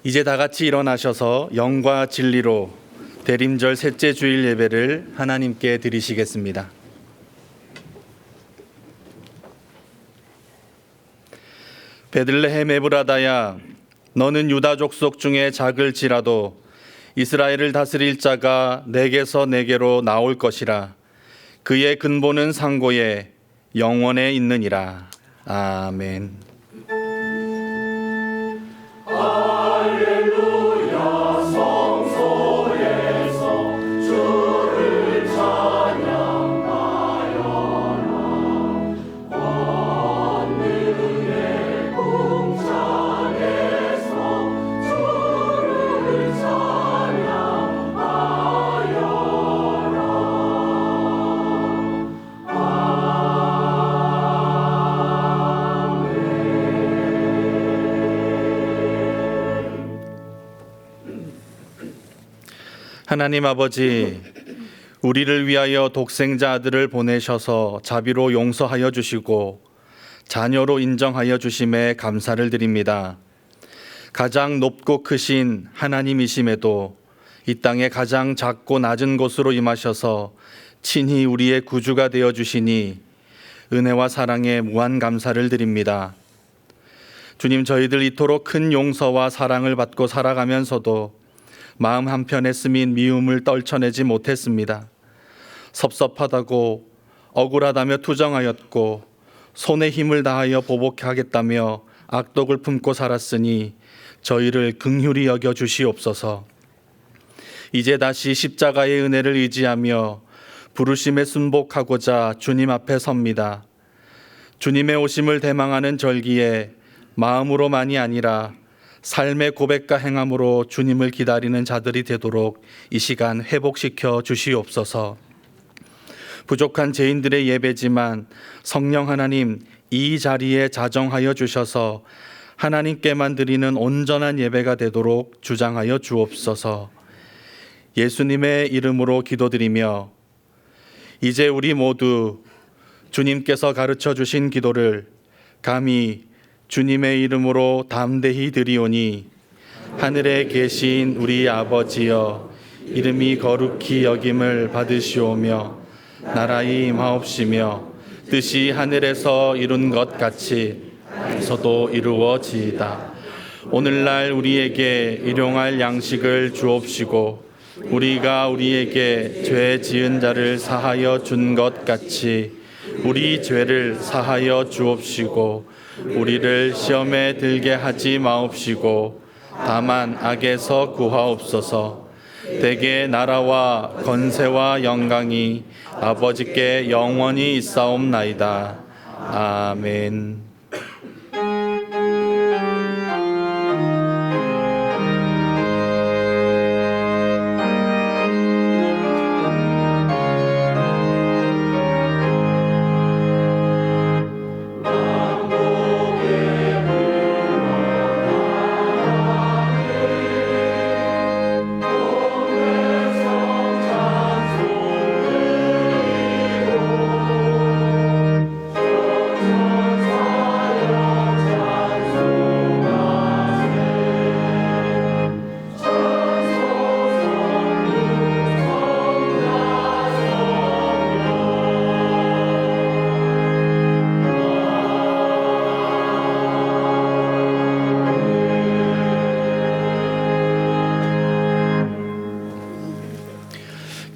이제 다 같이 일어나셔서 영과 진리로 대림절 셋째 주일 예배를 하나님께 드리시겠습니다. 베들레헴 에브라다야, 너는 유다 족속 중에 작을지라도 이스라엘을 다스릴 자가 내게서 내게로 나올 것이라. 그의 근본은 상고에 영원에 있느니라. 아멘. 하나님 아버지, 우리를 위하여 독생자 아들을 보내셔서 자비로 용서하여 주시고 자녀로 인정하여 주심에 감사를 드립니다. 가장 높고 크신 하나님이심에도 이 땅에 가장 작고 낮은 곳으로 임하셔서 친히 우리의 구주가 되어 주시니 은혜와 사랑에 무한 감사를 드립니다. 주님, 저희들 이토록 큰 용서와 사랑을 받고 살아가면서도 마음 한편에 스민 미움을 떨쳐내지 못했습니다. 섭섭하다고 억울하다며 투정하였고 손에 힘을 다하여 보복하겠다며 악독을 품고 살았으니 저희를 긍휼히 여겨 주시옵소서. 이제 다시 십자가의 은혜를 의지하며 부르심에 순복하고자 주님 앞에 섭니다. 주님의 오심을 대망하는 절기에 마음으로만이 아니라 삶의 고백과 행함으로 주님을 기다리는 자들이 되도록 이 시간 회복시켜 주시옵소서. 부족한 죄인들의 예배지만 성령 하나님 이 자리에 자정하여 주셔서 하나님께만 드리는 온전한 예배가 되도록 주장하여 주옵소서. 예수님의 이름으로 기도드리며 이제 우리 모두 주님께서 가르쳐 주신 기도를 감히 주님의 이름으로 담대히 드리오니, 하늘에 계신 우리 아버지여, 이름이 거룩히 여김을 받으시오며 나라의 임하옵시며 뜻이 하늘에서 이룬 것 같이 에서도 이루어지이다. 오늘날 우리에게 일용할 양식을 주옵시고 우리가 우리에게 죄 지은 자를 사하여 준 것 같이 우리 죄를 사하여 주옵시고 우리를 시험에 들게 하지 마옵시고 다만 악에서 구하옵소서. 대개 나라와 권세와 영광이 아버지께 영원히 있사옵나이다. 아멘.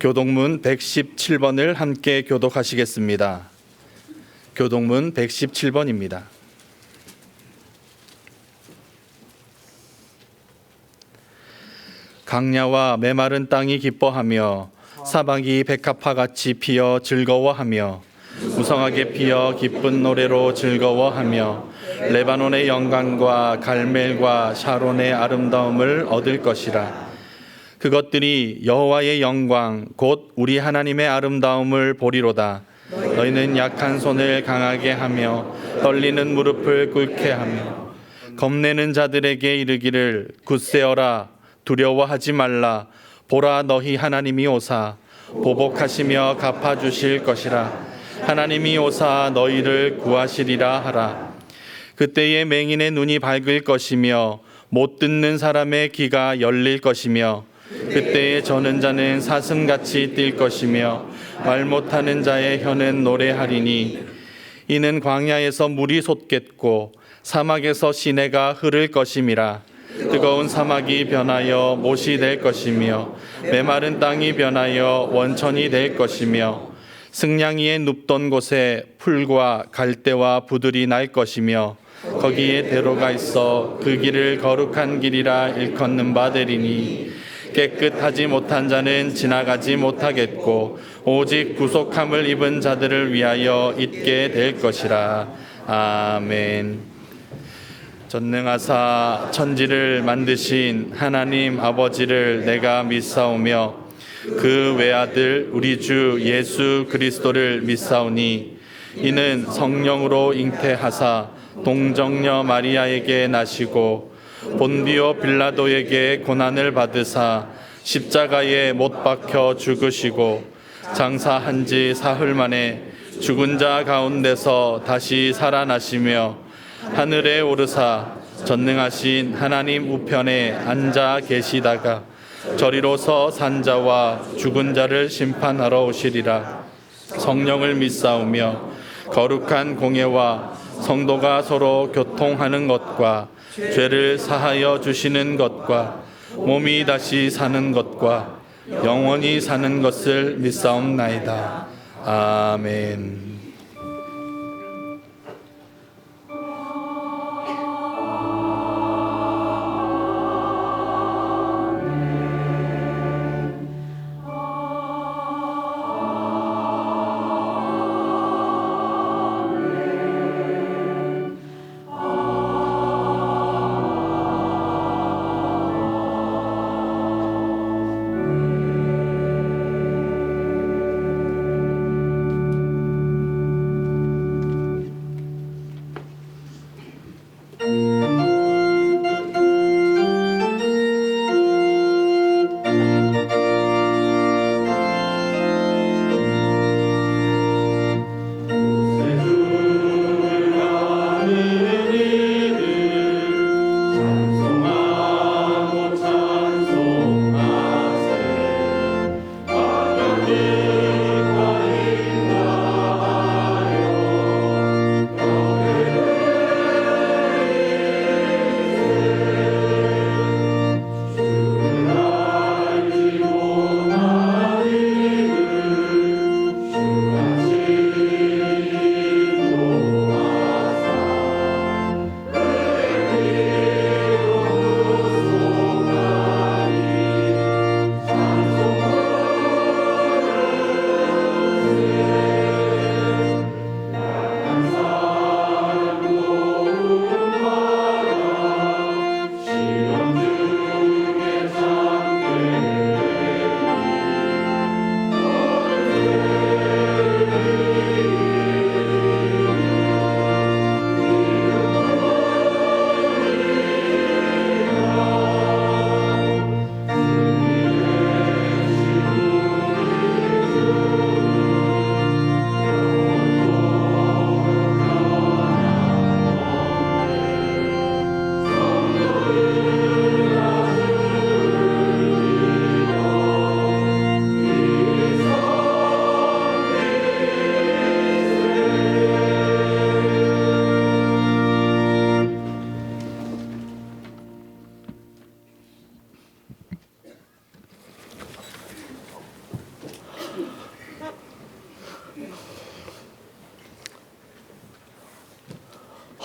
교독문 117번을 함께 교독하시겠습니다. 교독문 117번입니다. 강야와 메마른 땅이 기뻐하며 사막이 백합화같이 피어 즐거워하며 무성하게 피어 기쁜 노래로 즐거워하며 레바논의 영광과 갈멜과 샤론의 아름다움을 얻을 것이라. 그것들이 여호와의 영광 곧 우리 하나님의 아름다움을 보리로다. 너희는 약한 손을 강하게 하며 떨리는 무릎을 꿇게 하며 겁내는 자들에게 이르기를 굳세어라 두려워하지 말라. 보라, 너희 하나님이 오사 보복하시며 갚아주실 것이라. 하나님이 오사 너희를 구하시리라 하라. 그때에 맹인의 눈이 밝을 것이며 못 듣는 사람의 귀가 열릴 것이며 그때에 저는 자는 사슴같이 뛸 것이며 말 못하는 자의 혀는 노래하리니 이는 광야에서 물이 솟겠고 사막에서 시내가 흐를 것임이라. 뜨거운 사막이 변하여 못이 될 것이며 메마른 땅이 변하여 원천이 될 것이며 승냥이의 눕던 곳에 풀과 갈대와 부들이 날 것이며 거기에 대로가 있어 그 길을 거룩한 길이라 일컫는 바 되리니 깨끗하지 못한 자는 지나가지 못하겠고 오직 구속함을 입은 자들을 위하여 있게 될 것이라. 아멘. 전능하사 천지를 만드신 하나님 아버지를 내가 믿사오며 그 외아들 우리 주 예수 그리스도를 믿사오니 이는 성령으로 잉태하사 동정녀 마리아에게 나시고 본디오 빌라도에게 고난을 받으사 십자가에 못 박혀 죽으시고 장사한 지 사흘 만에 죽은 자 가운데서 다시 살아나시며 하늘에 오르사 전능하신 하나님 우편에 앉아 계시다가 저리로서 산 자와 죽은 자를 심판하러 오시리라. 성령을 믿사오며 거룩한 공예와 성도가 서로 교통하는 것과 죄를 사하여 주시는 것과 몸이 다시 사는 것과 영원히 사는 것을 믿사옵나이다. 아멘.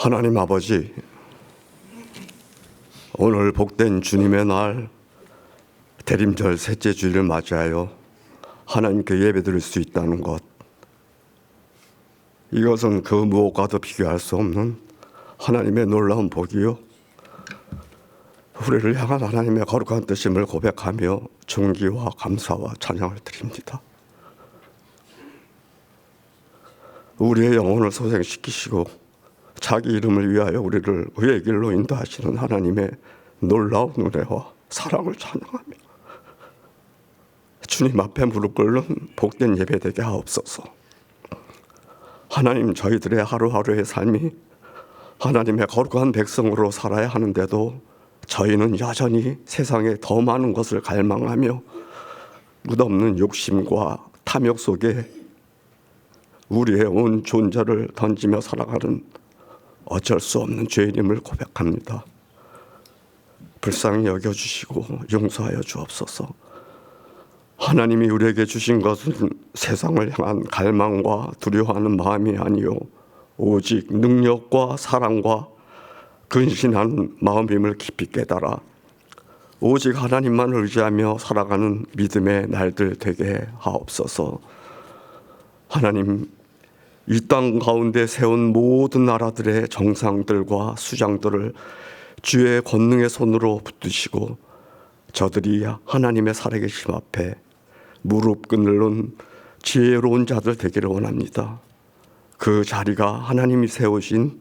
하나님 아버지, 오늘 복된 주님의 날 대림절 셋째 주일을 맞이하여 하나님께 예배드릴 수 있다는 것, 이것은 그 무엇과도 비교할 수 없는 하나님의 놀라운 복이요, 우리를 향한 하나님의 거룩한 뜻임을 고백하며 존귀와 감사와 찬양을 드립니다. 우리의 영혼을 소생시키시고 자기 이름을 위하여 우리를 의의 길로 인도하시는 하나님의 놀라운 은혜와 사랑을 찬양하며 주님 앞에 무릎 꿇는 복된 예배 되게 하옵소서. 하나님, 저희들의 하루하루의 삶이 하나님의 거룩한 백성으로 살아야 하는데도 저희는 여전히 세상에 더 많은 것을 갈망하며 끝없는 욕심과 탐욕 속에 우리의 온 존재를 던지며 살아가는 어쩔 수 없는 죄인임을 고백합니다. 불쌍히 여겨주시고 용서하여 주옵소서. 하나님이 우리에게 주신 것은 세상을 향한 갈망과 두려워하는 마음이 아니요 오직 능력과 사랑과 근신하는 마음임을 깊이 깨달아 오직 하나님만 의지하며 살아가는 믿음의 날들 되게 하옵소서. 하나님, 이 땅 가운데 세운 모든 나라들의 정상들과 수장들을 주의 권능의 손으로 붙드시고 저들이 하나님의 살아계심 앞에 무릎 꿇는 지혜로운 자들 되기를 원합니다. 그 자리가 하나님이 세우신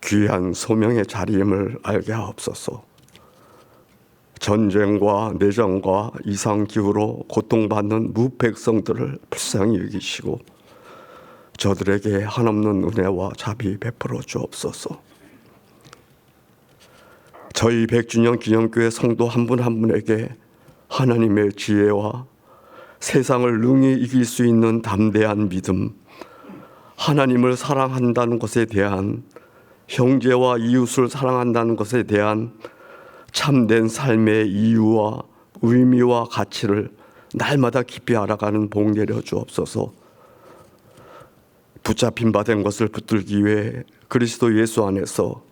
귀한 소명의 자리임을 알게 하옵소서. 전쟁과 내전과 이상기후로 고통받는 무백성들을 불쌍히 여기시고 저들에게 한없는 은혜와 자비 베풀어 주옵소서. 저희 100주년 기념교회 성도 한 분 한 분에게 하나님의 지혜와 세상을 능히 이길 수 있는 담대한 믿음, 하나님을 사랑한다는 것에 대한 형제와 이웃을 사랑한다는 것에 대한 참된 삶의 이유와 의미와 가치를 날마다 깊이 알아가는 복 내려 주옵소서. 붙잡힌 바 된 것을 붙들기 위해 그리스도 예수 안에서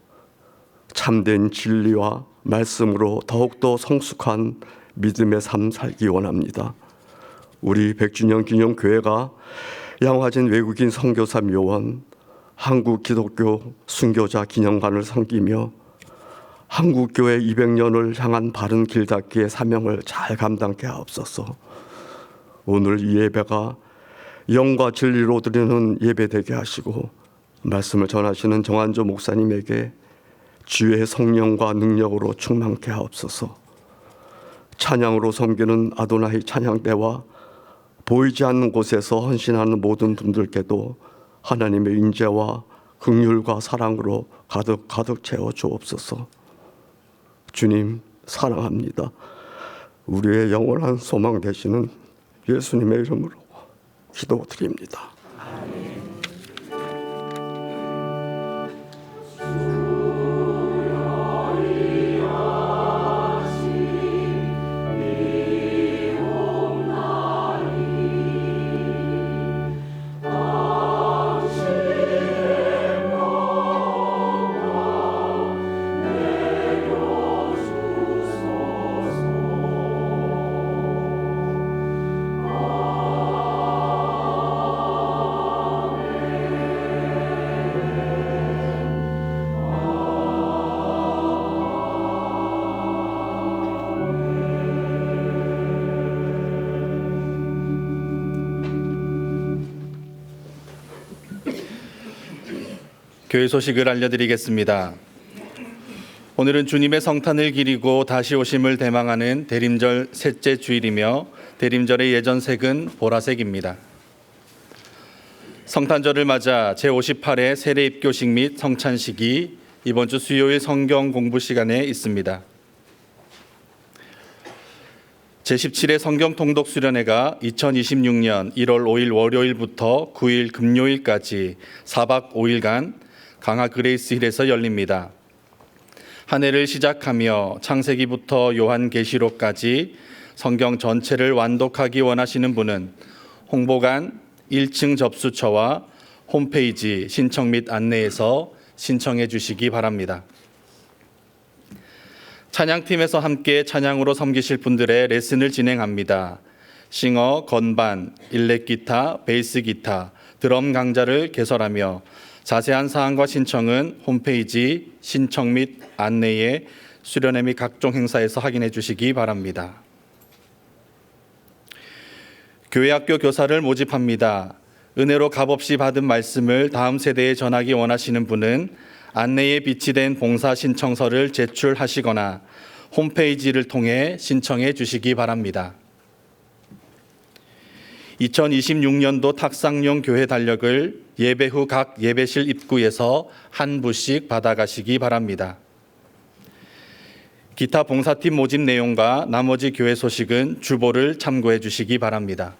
참된 진리와 말씀으로 더욱더 성숙한 믿음의 삶 살기 원합니다. 우리 100주년 기념교회가 양화진 외국인 선교사 묘원, 한국 기독교 순교자 기념관을 섬기며 한국교회 200년을 향한 바른 길 닦기의 사명을 잘 감당케 하옵소서. 오늘 이 예배가 영과 진리로 드리는 예배 되게 하시고 말씀을 전하시는 정한조 목사님에게 주의 성령과 능력으로 충만케 하옵소서. 찬양으로 섬기는 아도나이 찬양대와 보이지 않는 곳에서 헌신하는 모든 분들께도 하나님의 인재와 긍휼과 사랑으로 가득 채워 주옵소서. 주님 사랑합니다. 우리의 영원한 소망 되시는 예수님의 이름으로 기도드립니다. 교회 소식을 알려드리겠습니다. 오늘은 주님의 성탄을 기리고 다시 오심을 대망하는 대림절 셋째 주일이며 대림절의 예전색은 보라색입니다. 성탄절을 맞아 제58회 세례입교식 및 성찬식이 이번 주 수요일 성경 공부 시간에 있습니다. 제17회 성경 통독 수련회가 2026년 1월 5일 월요일부터 9일 금요일까지 4박 5일간 강화 그레이스힐에서 열립니다. 한 해를 시작하며 창세기부터 요한계시록까지 성경 전체를 완독하기 원하시는 분은 홍보관 1층 접수처와 홈페이지 신청 및 안내에서 신청해 주시기 바랍니다. 찬양팀에서 함께 찬양으로 섬기실 분들의 레슨을 진행합니다. 싱어, 건반, 일렉기타, 베이스기타, 드럼 강좌를 개설하며 자세한 사항과 신청은 홈페이지 신청 및 안내에 수련회 및 각종 행사에서 확인해 주시기 바랍니다. 교회학교 교사를 모집합니다. 은혜로 값없이 받은 말씀을 다음 세대에 전하기 원하시는 분은 안내에 비치된 봉사 신청서를 제출하시거나 홈페이지를 통해 신청해 주시기 바랍니다. 2026년도 탁상용 교회 달력을 예배 후 각 예배실 입구에서 한 부씩 받아가시기 바랍니다. 기타 봉사팀 모집 내용과 나머지 교회 소식은 주보를 참고해 주시기 바랍니다.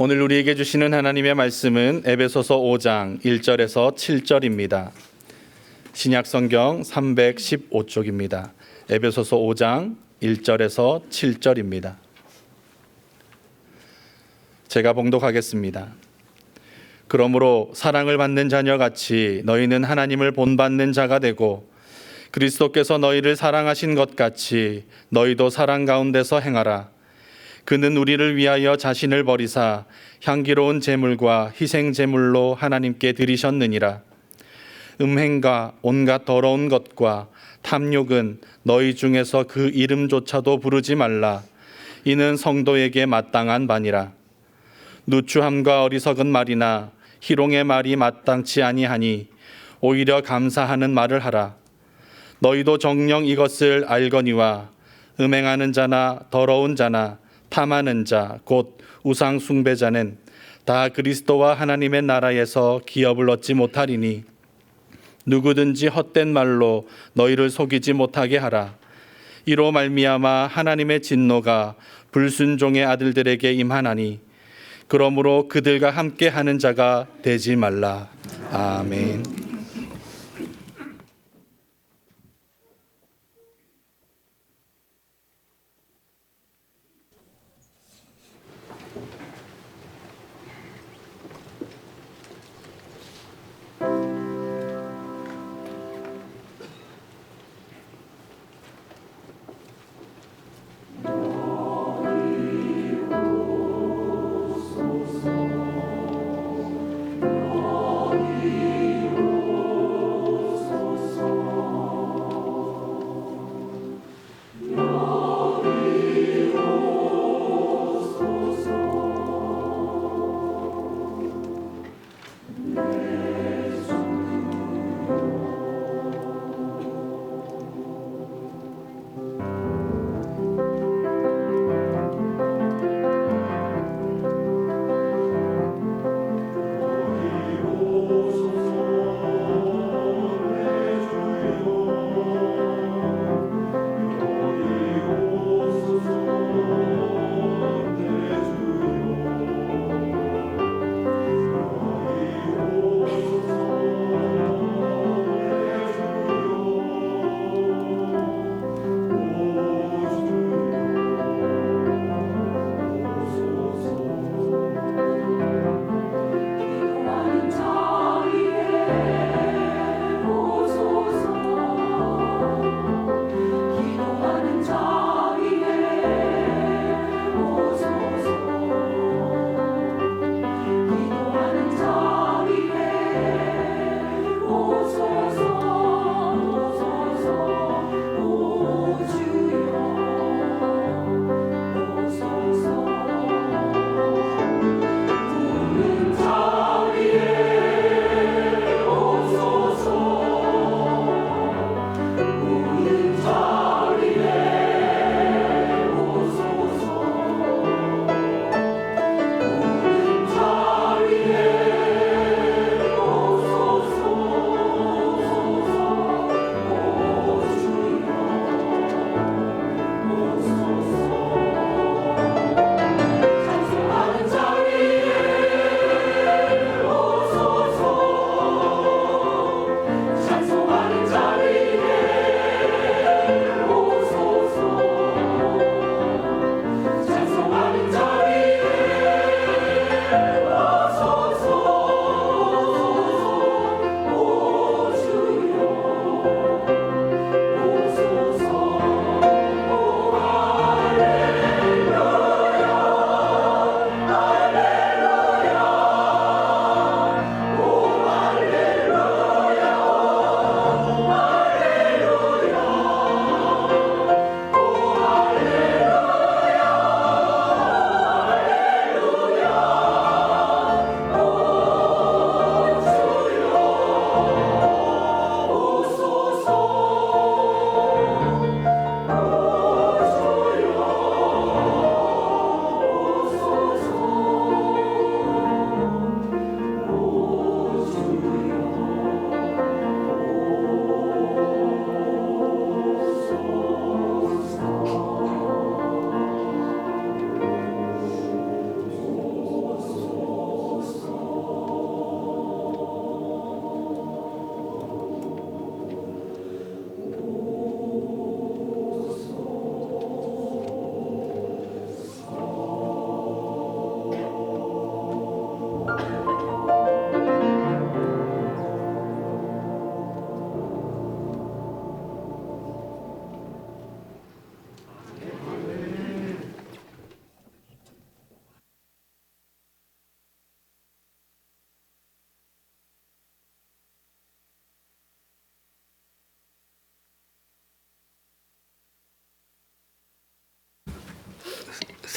오늘 우리에게 주시는 하나님의 말씀은 에베소서 5장 1절에서 7절입니다. 신약성경 315쪽입니다. 에베소서 5장 1절에서 7절입니다. 제가 봉독하겠습니다. 그러므로 사랑을 받는 자녀같이 너희는 하나님을 본받는 자가 되고 그리스도께서 너희를 사랑하신 것 같이 너희도 사랑 가운데서 행하라. 그는 우리를 위하여 자신을 버리사 향기로운 제물과 희생 제물로 하나님께 드리셨느니라. 음행과 온갖 더러운 것과 탐욕은 너희 중에서 그 이름조차도 부르지 말라. 이는 성도에게 마땅한 바니라. 누추함과 어리석은 말이나 희롱의 말이 마땅치 아니하니 오히려 감사하는 말을 하라. 너희도 정녕 이것을 알거니와 음행하는 자나 더러운 자나 탐하는 자 곧 우상 숭배자는 다 그리스도와 하나님의 나라에서 기업을 얻지 못하리니 누구든지 헛된 말로 너희를 속이지 못하게 하라. 이로 말미암아 하나님의 진노가 불순종의 아들들에게 임하나니 그러므로 그들과 함께 하는 자가 되지 말라. 아멘.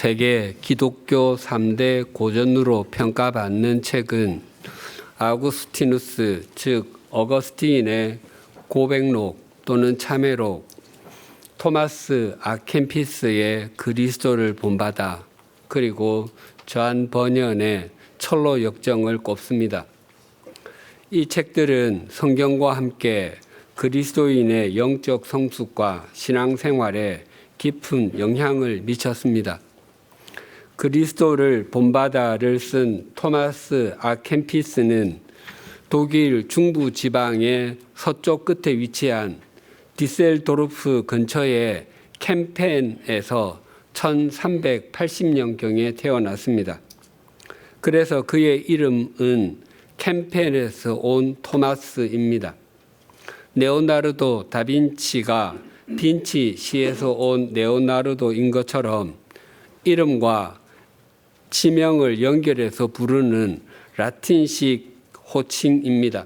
세계 기독교 3대 고전으로 평가받는 책은 아구스티누스, 즉 어거스틴의 고백록 또는 참회록, 토마스 아켄피스의 그리스도를 본받아, 그리고 존 버년의 철로 역정을 꼽습니다. 이 책들은 성경과 함께 그리스도인의 영적 성숙과 신앙생활에 깊은 영향을 미쳤습니다. 그리스도를 본받아를 쓴 토마스 아켄피스는 독일 중부 지방의 서쪽 끝에 위치한 디셀도르프 근처의 캠펜에서 1380년경에 태어났습니다. 그래서 그의 이름은 캠펜에서 온 토마스입니다. 레오나르도 다빈치가 빈치 시에서 온 레오나르도인 것처럼 이름과 지명을 연결해서 부르는 라틴식 호칭입니다.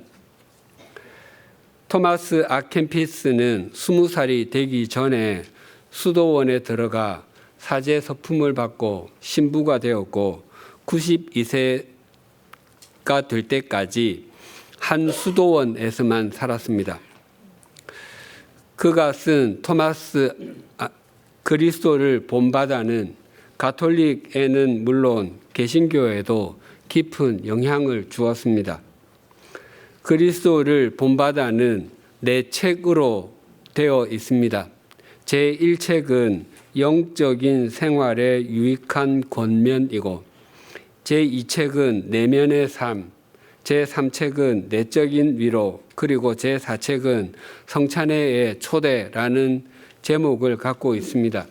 토마스 아켄피스는 20살이 되기 전에 수도원에 들어가 사제 서품을 받고 신부가 되었고 92세가 될 때까지 한 수도원에서만 살았습니다. 그가 쓴 토마스 그리스도를 본받아는 가톨릭에는 물론 개신교에도 깊은 영향을 주었습니다. 그리스도를 본받아는 4책으로 되어 있습니다. 제1책은 영적인 생활에 유익한 권면이고, 제2책은 내면의 삶, 제3책은 내적인 위로, 그리고 제4책은 성찬회의 초대라는 제목을 갖고 있습니다.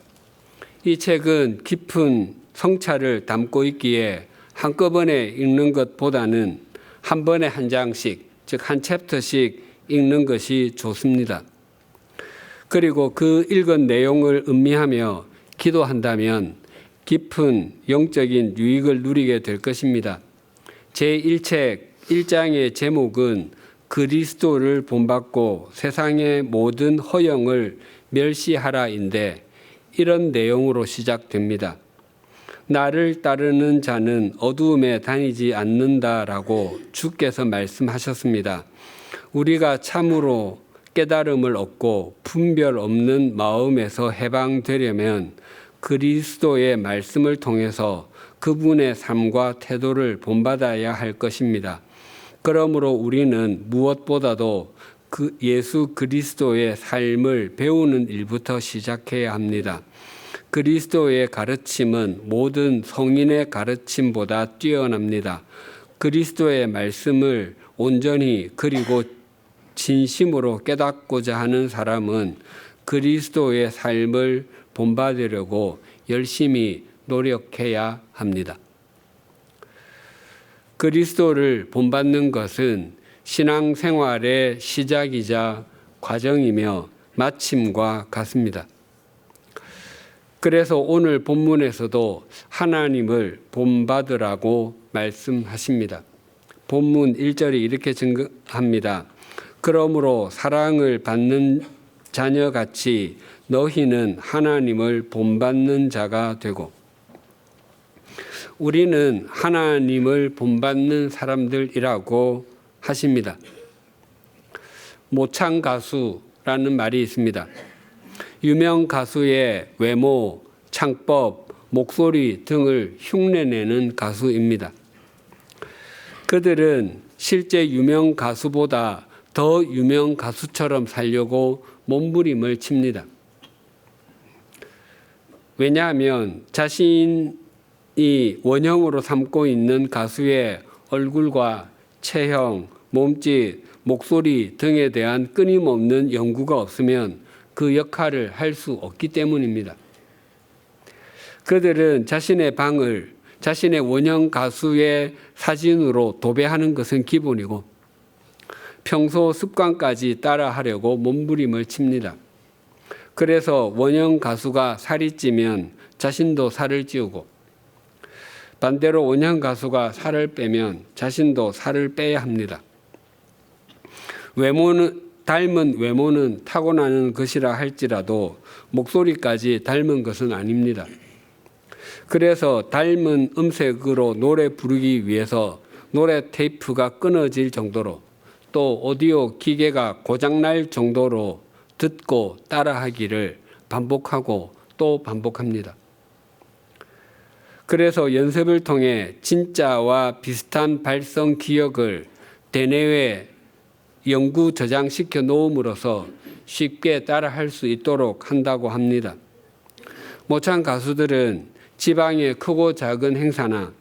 이 책은 깊은 성찰을 담고 있기에 한꺼번에 읽는 것보다는 한 번에 한 장씩, 즉 한 챕터씩 읽는 것이 좋습니다. 그리고 그 읽은 내용을 음미하며 기도한다면 깊은 영적인 유익을 누리게 될 것입니다. 제1책 1장의 제목은 그리스도를 본받고 세상의 모든 허영을 멸시하라인데 이런 내용으로 시작됩니다. 나를 따르는 자는 어두움에 다니지 않는다라고 주께서 말씀하셨습니다. 우리가 참으로 깨달음을 얻고 분별 없는 마음에서 해방되려면 그리스도의 말씀을 통해서 그분의 삶과 태도를 본받아야 할 것입니다. 그러므로 우리는 무엇보다도 그 예수 그리스도의 삶을 배우는 일부터 시작해야 합니다. 그리스도의 가르침은 모든 성인의 가르침보다 뛰어납니다. 그리스도의 말씀을 온전히 그리고 진심으로 깨닫고자 하는 사람은 그리스도의 삶을 본받으려고 열심히 노력해야 합니다. 그리스도를 본받는 것은 신앙생활의 시작이자 과정이며 마침과 같습니다. 그래서 오늘 본문에서도 하나님을 본받으라고 말씀하십니다. 본문 1절이 이렇게 증거합니다. 그러므로 사랑을 받는 자녀같이 너희는 하나님을 본받는 자가 되고, 우리는 하나님을 본받는 사람들이라고 하십니다. 모창 가수라는 말이 있습니다. 유명 가수의 외모, 창법, 목소리 등을 흉내내는 가수입니다. 그들은 실제 유명 가수보다 더 유명 가수처럼 살려고 몸부림을 칩니다. 왜냐하면 자신이 원형으로 삼고 있는 가수의 얼굴과 체형, 몸짓, 목소리 등에 대한 끊임없는 연구가 없으면 그 역할을 할 수 없기 때문입니다. 그들은 자신의 방을 자신의 원형 가수의 사진으로 도배하는 것은 기본이고 평소 습관까지 따라하려고 몸부림을 칩니다. 그래서 원형 가수가 살이 찌면 자신도 살을 찌우고, 반대로 원형 가수가 살을 빼면 자신도 살을 빼야 합니다. 닮은 외모는 타고나는 것이라 할지라도 목소리까지 닮은 것은 아닙니다. 그래서 닮은 음색으로 노래 부르기 위해서 노래 테이프가 끊어질 정도로 또 오디오 기계가 고장날 정도로 듣고 따라하기를 반복하고 또 반복합니다. 그래서 연습을 통해 진짜와 비슷한 발성 기억을 대뇌에 영구 저장시켜 놓음으로써 쉽게 따라할 수 있도록 한다고 합니다. 모창 가수들은 지방의 크고 작은 행사나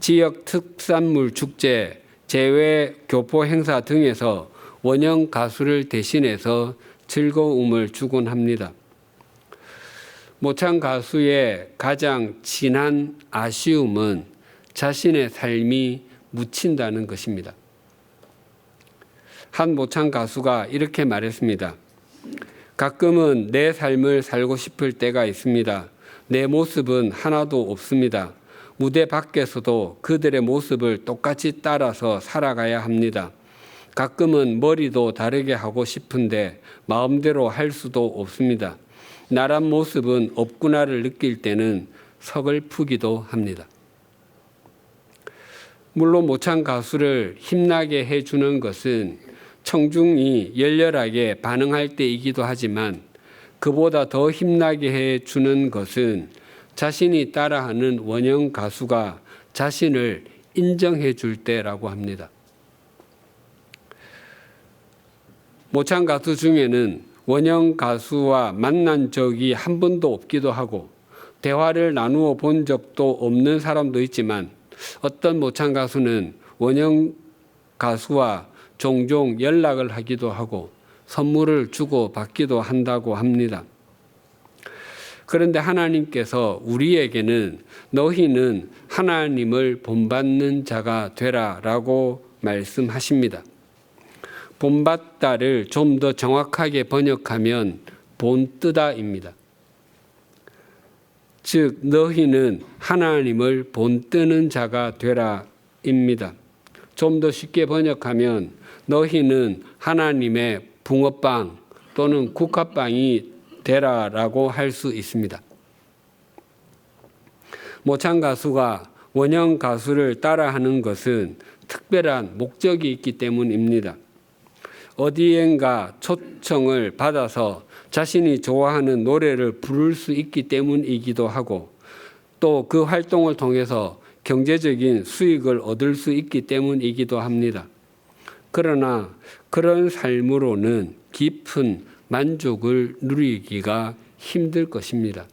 지역 특산물 축제, 제외 교포 행사 등에서 원형 가수를 대신해서 즐거움을 주곤 합니다. 모창 가수의 가장 진한 아쉬움은 자신의 삶이 묻힌다는 것입니다. 한 모창 가수가 이렇게 말했습니다. 가끔은 내 삶을 살고 싶을 때가 있습니다. 내 모습은 하나도 없습니다. 무대 밖에서도 그들의 모습을 똑같이 따라서 살아가야 합니다. 가끔은 머리도 다르게 하고 싶은데 마음대로 할 수도 없습니다. 나란 모습은 없구나를 느낄 때는 서글프기도 합니다. 물론 모창 가수를 힘나게 해주는 것은 청중이 열렬하게 반응할 때이기도 하지만 그보다 더 힘나게 해주는 것은 자신이 따라하는 원형 가수가 자신을 인정해 줄 때라고 합니다. 모창 가수 중에는 원형 가수와 만난 적이 한 번도 없기도 하고 대화를 나누어 본 적도 없는 사람도 있지만 어떤 모창 가수는 원형 가수와 종종 연락을 하기도 하고 선물을 주고 받기도 한다고 합니다. 그런데 하나님께서 우리에게는 너희는 하나님을 본받는 자가 되라라고 말씀하십니다. 본받다를 좀 더 정확하게 번역하면 본뜨다입니다. 즉 너희는 하나님을 본뜨는 자가 되라입니다. 좀 더 쉽게 번역하면 너희는 하나님의 붕어빵 또는 국화빵이 되라라고 할 수 있습니다. 모창 가수가 원형 가수를 따라하는 것은 특별한 목적이 있기 때문입니다. 어디엔가 초청을 받아서 자신이 좋아하는 노래를 부를 수 있기 때문이기도 하고 또 그 활동을 통해서 경제적인 수익을 얻을 수 있기 때문이기도 합니다. 그러나 그런 삶으로는 깊은 만족을 누리기가 힘들 것입니다.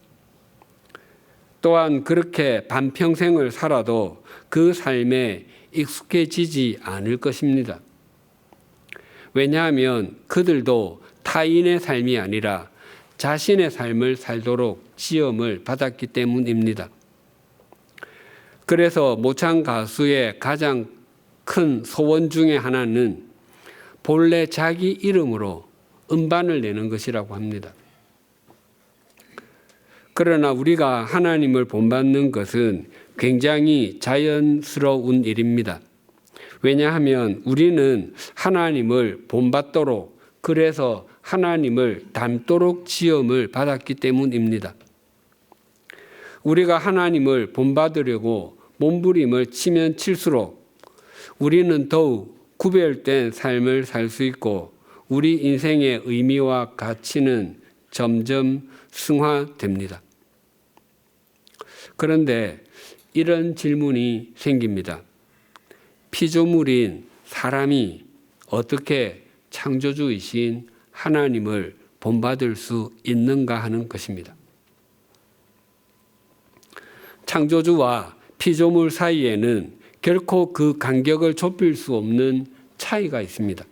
또한 그렇게 반평생을 살아도 그 삶에 익숙해지지 않을 것입니다. 왜냐하면 그들도 타인의 삶이 아니라 자신의 삶을 살도록 지음을 받았기 때문입니다. 그래서 모창 가수의 가장 큰 소원 중에 하나는 본래 자기 이름으로 음반을 내는 것이라고 합니다. 그러나 우리가 하나님을 본받는 것은 굉장히 자연스러운 일입니다. 왜냐하면 우리는 하나님을 본받도록 그래서 하나님을 닮도록 지음을 받았기 때문입니다. 우리가 하나님을 본받으려고 몸부림을 치면 칠수록 우리는 더욱 구별된 삶을 살 수 있고 우리 인생의 의미와 가치는 점점 승화됩니다. 그런데 이런 질문이 생깁니다. 피조물인 사람이 어떻게 창조주이신 하나님을 본받을 수 있는가 하는 것입니다. 창조주와 피조물 사이에는 결코 그 간격을 좁힐 수 없는 차이가 있습니다.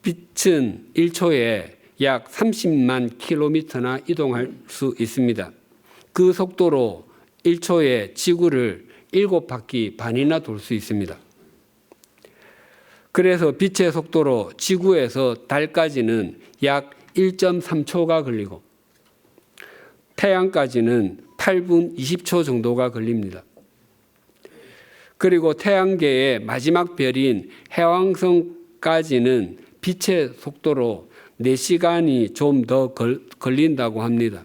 빛은 1초에 약 30만 킬로미터나 이동할 수 있습니다. 그 속도로 1초에 지구를 7바퀴 반이나 돌 수 있습니다. 그래서 빛의 속도로 지구에서 달까지는 약 1.3초가 걸리고 태양까지는 8분 20초 정도가 걸립니다. 그리고 태양계의 마지막 별인 해왕성까지는 빛의 속도로 4시간이 좀 더 걸린다고 합니다.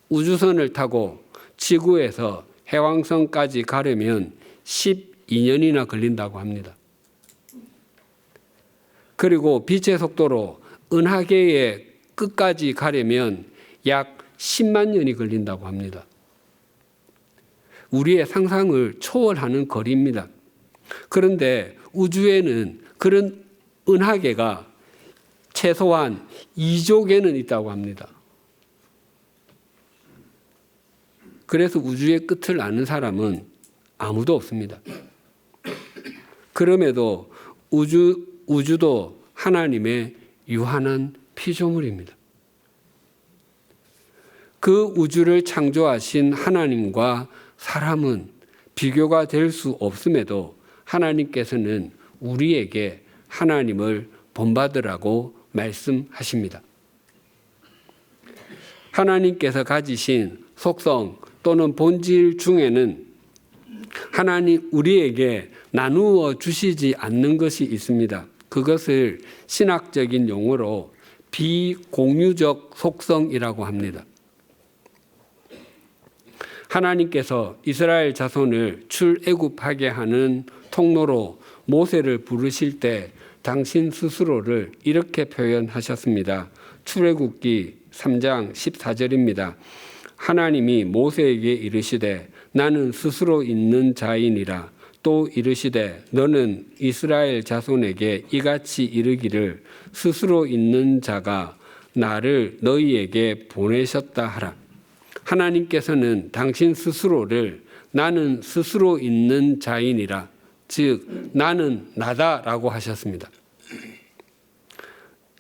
우주선을 타고 지구에서 해왕성까지 가려면 12년이나 걸린다고 합니다. 그리고 빛의 속도로 은하계의 끝까지 가려면 약 10만 년이 걸린다고 합니다. 우리의 상상을 초월하는 거리입니다. 그런데 우주에는 그런 은하계가 최소한 2조 개는 있다고 합니다. 그래서 우주의 끝을 아는 사람은 아무도 없습니다. 그럼에도 우주도 하나님의 유한한 피조물입니다. 그 우주를 창조하신 하나님과 사람은 비교가 될 수 없음에도 하나님께서는 우리에게 하나님을 본받으라고 말씀하십니다. 하나님께서 가지신 속성 또는 본질 중에는 하나님 우리에게 나누어 주시지 않는 것이 있습니다. 그것을 신학적인 용어로 비공유적 속성이라고 합니다. 하나님께서 이스라엘 자손을 출애굽하게 하는 통로로 모세를 부르실 때 당신 스스로를 이렇게 표현하셨습니다. 출애굽기 3장 14절입니다. 하나님이 모세에게 이르시되 나는 스스로 있는 자이니라. 또 이르시되 너는 이스라엘 자손에게 이같이 이르기를 스스로 있는 자가 나를 너희에게 보내셨다 하라. 하나님께서는 당신 스스로를 나는 스스로 있는 자이니라, 즉 나는 나다라고 하셨습니다.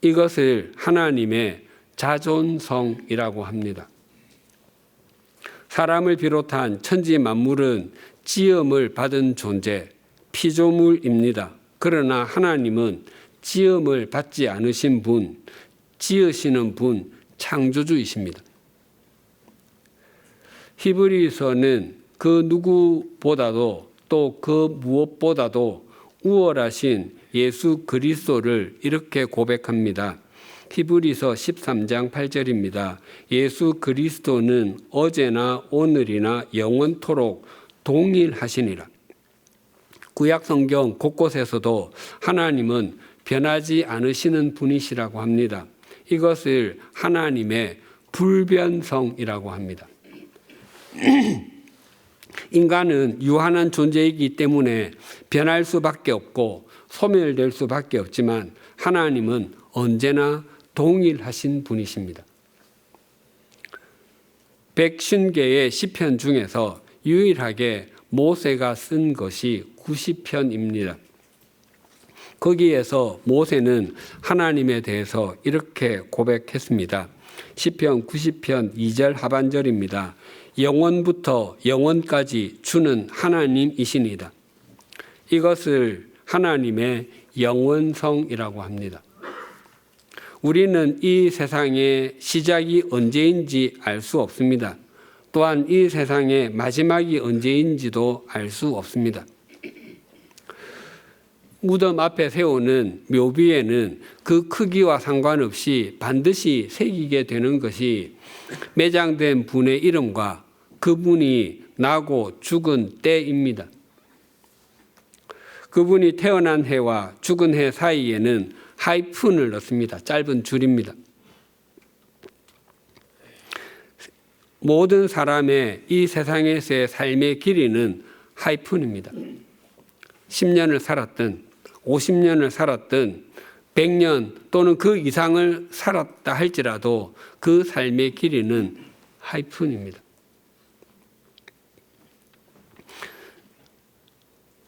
이것을 하나님의 자존성이라고 합니다. 사람을 비롯한 천지 만물은 지음을 받은 존재, 피조물입니다. 그러나 하나님은 지음을 받지 않으신 분, 지으시는 분, 창조주이십니다. 히브리서는 그 누구보다도 또 그 무엇보다도 우월하신 예수 그리스도를 이렇게 고백합니다. 히브리서 13장 8절입니다. 예수 그리스도는 어제나 오늘이나 영원토록 동일하시니라. 구약 성경 곳곳에서도 하나님은 변하지 않으시는 분이시라고 합니다. 이것을 하나님의 불변성이라고 합니다. 인간은 유한한 존재이기 때문에 변할 수밖에 없고 소멸될 수밖에 없지만 하나님은 언제나 동일하신 분이십니다. 150개의 시편 중에서 유일하게 모세가 쓴 것이 90편입니다. 거기에서 모세는 하나님에 대해서 이렇게 고백했습니다. 시편 90편 2절 하반절입니다. 영원부터 영원까지 주는 하나님이시니다. 이것을 하나님의 영원성이라고 합니다. 우리는 이 세상의 시작이 언제인지 알 수 없습니다. 또한 이 세상의 마지막이 언제인지도 알 수 없습니다. 무덤 앞에 세우는 묘비에는 그 크기와 상관없이 반드시 새기게 되는 것이 매장된 분의 이름과 그분이 나고 죽은 때입니다. 그분이 태어난 해와 죽은 해 사이에는 하이픈을 넣습니다. 짧은 줄입니다. 모든 사람의 이 세상에서의 삶의 길이는 하이픈입니다. 10년을 살았든 50년을 살았든 100년 또는 그 이상을 살았다 할지라도 그 삶의 길이는 하이픈입니다.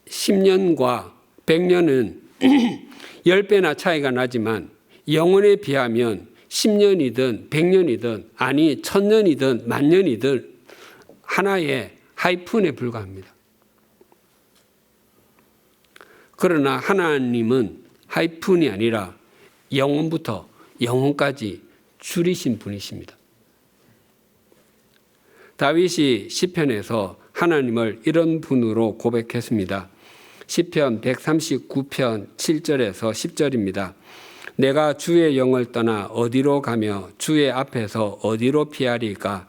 10년과 100년은 10배나 차이가 나지만 영혼에 비하면 10년이든 100년이든 아니 1000년이든 만년이든 하나의 하이픈에 불과합니다. 그러나 하나님은 하이픈이 아니라 영혼부터 영혼까지 줄이신 분이십니다. 다윗이 시편에서 하나님을 이런 분으로 고백했습니다. 시편 139편 7절에서 10절입니다. 내가 주의 영을 떠나 어디로 가며 주의 앞에서 어디로 피하리까?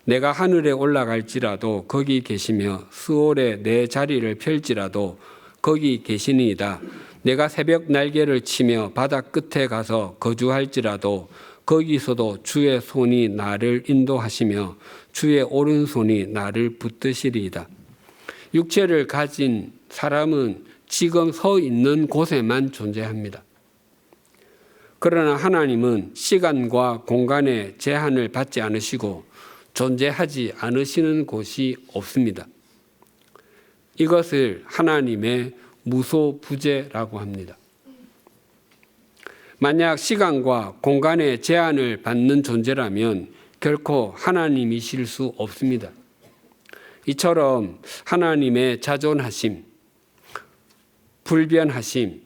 내가 하늘에 올라갈지라도 거기 계시며 스올에 내 자리를 펼지라도 거기 계시니이다. 내가 새벽 날개를 치며 바다 끝에 가서 거주할지라도 거기서도 주의 손이 나를 인도하시며 주의 오른손이 나를 붙드시리이다. 육체를 가진 사람은 지금 서 있는 곳에만 존재합니다. 그러나 하나님은 시간과 공간의 제한을 받지 않으시고 존재하지 않으시는 곳이 없습니다. 이것을 하나님의 무소부재라고 합니다. 만약 시간과 공간의 제한을 받는 존재라면 결코 하나님이실 수 없습니다. 이처럼 하나님의 자존하심, 불변하심,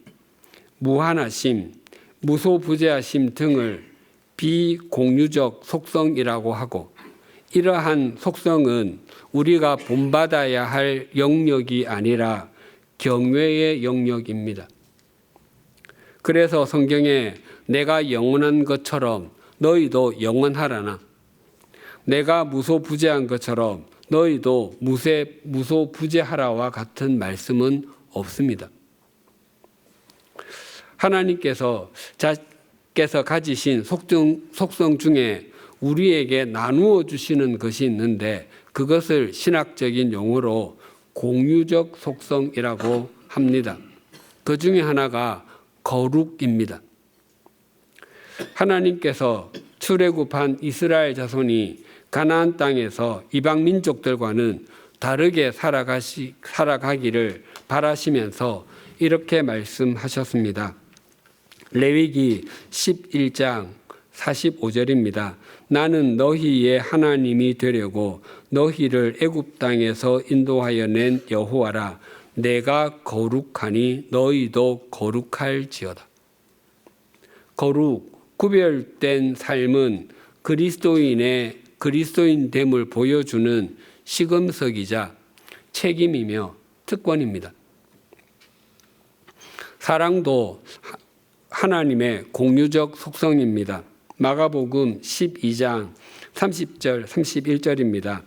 무한하심, 무소부재하심 등을 비공유적 속성이라고 하고, 이러한 속성은 우리가 본받아야 할 영역이 아니라 경외의 영역입니다. 그래서 성경에 내가 영원한 것처럼 너희도 영원하라나, 내가 무소부재한 것처럼 너희도 무소부재하라와 같은 말씀은 없습니다. 하나님께서 가지신 속성 중에 우리에게 나누어 주시는 것이 있는데 그것을 신학적인 용어로 공유적 속성이라고 합니다. 그 중에 하나가 거룩입니다. 하나님께서 출애굽한 이스라엘 자손이 가나안 땅에서 이방 민족들과는 다르게 살아가기를 바라시면서 이렇게 말씀하셨습니다. 레위기 11장 45절입니다. 나는 너희의 하나님이 되려고 너희를 애굽 땅에서 인도하여 낸 여호와라. 내가 거룩하니 너희도 거룩할지어다. 거룩, 구별된 삶은 그리스도인됨을 보여주는 시금석이자 책임이며 특권입니다. 사랑도 하나님의 공유적 속성입니다. 마가복음 12장 30절 31절입니다.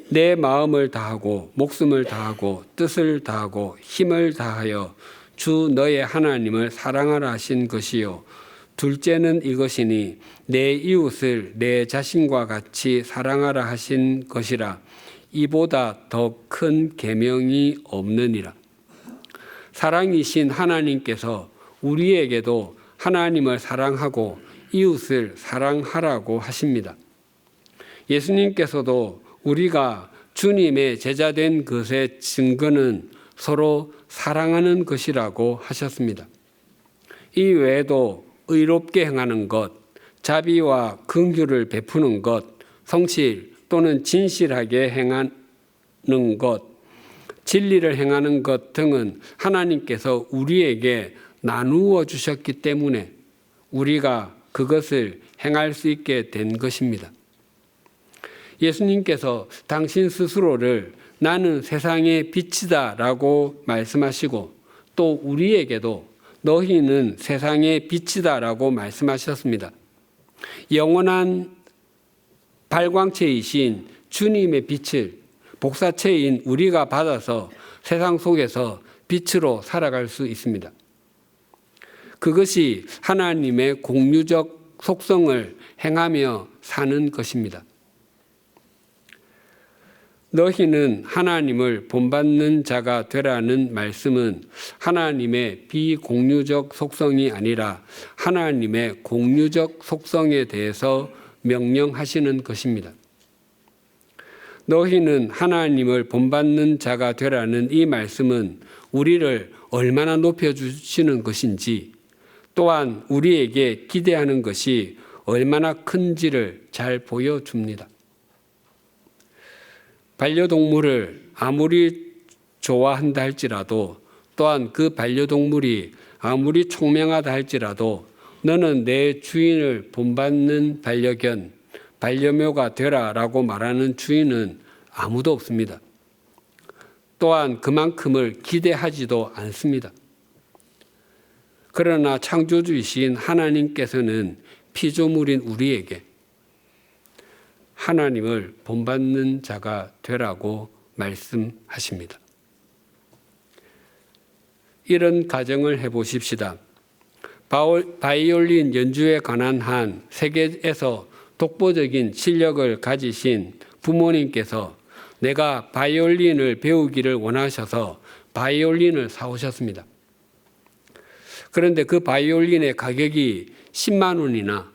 내 마음을 다하고 목숨을 다하고 뜻을 다하고 힘을 다하여 주 너의 하나님을 사랑하라 하신 것이요. 둘째는 이것이니 내 이웃을 내 자신과 같이 사랑하라 하신 것이라. 이보다 더 큰 계명이 없느니라. 사랑이신 하나님께서 우리에게도 하나님을 사랑하고 이웃을 사랑하라고 하십니다. 예수님께서도 우리가 주님의 제자된 것의 증거는 서로 사랑하는 것이라고 하셨습니다. 이 외에도 의롭게 행하는 것, 자비와 긍휼을 베푸는 것, 성실 또는 진실하게 행하는 것, 진리를 행하는 것 등은 하나님께서 우리에게 나누어 주셨기 때문에 우리가 그것을 행할 수 있게 된 것입니다. 예수님께서 당신 스스로를 나는 세상의 빛이다라고 말씀하시고 또 우리에게도 너희는 세상의 빛이다라고 말씀하셨습니다. 영원한 발광체이신 주님의 빛을 복사체인 우리가 받아서 세상 속에서 빛으로 살아갈 수 있습니다. 그것이 하나님의 공유적 속성을 행하며 사는 것입니다. 너희는 하나님을 본받는 자가 되라는 말씀은 하나님의 비공유적 속성이 아니라 하나님의 공유적 속성에 대해서 명령하시는 것입니다. 너희는 하나님을 본받는 자가 되라는 이 말씀은 우리를 얼마나 높여주시는 것인지 또한 우리에게 기대하는 것이 얼마나 큰지를 잘 보여줍니다. 반려동물을 아무리 좋아한다 할지라도 또한 그 반려동물이 아무리 총명하다 할지라도 너는 내 주인을 본받는 반려견, 반려묘가 되라라고 말하는 주인은 아무도 없습니다. 또한 그만큼을 기대하지도 않습니다. 그러나 창조주이신 하나님께서는 피조물인 우리에게 하나님을 본받는 자가 되라고 말씀하십니다. 이런 가정을 해보십시다. 바이올린 연주에 관한 한 세계에서 독보적인 실력을 가지신 부모님께서 내가 바이올린을 배우기를 원하셔서 바이올린을 사오셨습니다. 그런데 그 바이올린의 가격이 10만 원이나